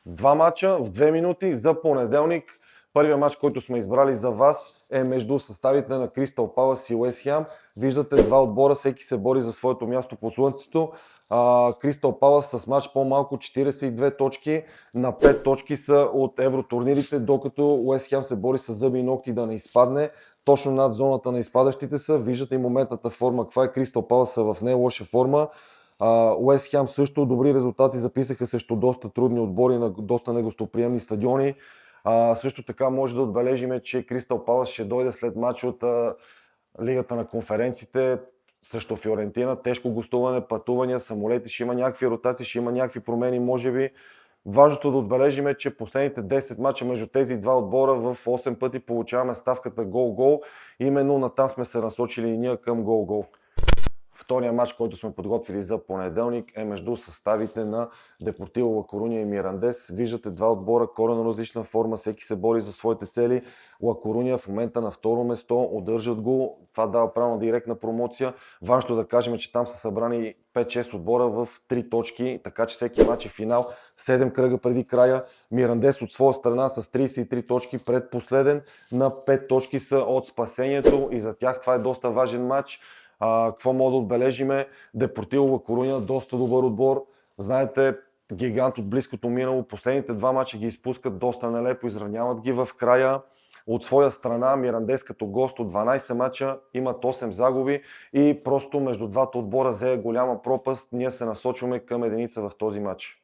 Два мача в 2 минути за понеделник. Първият мач, който сме избрали за вас, е между съставите на Кристал Палас и Уест Хем. Виждате два отбора, всеки се бори за своето място по слънцето. Кристал Палас с мач по-малко 42 точки, на 5 точки са от евротурнирите, докато Уест Хем се бори с зъби и ногти да не изпадне. Точно над зоната на изпадащите са. Виждате и моментната форма. Каква е? Кристал Палас са в не лоша форма. Уест Хем също добри резултати записаха срещу доста трудни отбори на доста негостоприемни стадиони. Също така може да отбележим, че Кристал Палас ще дойде след матч от Лигата на конференциите срещу Фиорентина. Тежко гостуване, пътувания, самолети, ще има някакви ротации, ще има някакви промени, може би. Важното да отбележим е, че последните 10 мача между тези два отбора в 8 пъти получаваме ставката гол-гол. Именно натам сме се насочили и ние към гол-гол. Втория матч, който сме подготвили за понеделник, е между съставите на Депортиво Ла Коруня и Мирандес. Виждате два отбора, коренно различна форма, всеки се бори за своите цели. Ла Коруня в момента на второ место, удържат го, това дава право на директна промоция. Важно да кажем, че там са събрани 5-6 отбора в 3 точки, така че всеки матч е финал, 7 кръга преди края. Мирандес от своя страна с 33 точки предпоследен, на 5 точки са от спасението и за тях това е доста важен матч. Какво мога да отбележиме? Депортиво Ла Коруня, доста добър отбор. Знаете, гигант от близкото минало. Последните два мача ги изпускат доста нелепо, изравняват ги в края. От своя страна Мирандес като гост от 12 мача имат 8 загуби и просто между двата отбора взе голяма пропаст. Ние се насочваме към единица в този матч.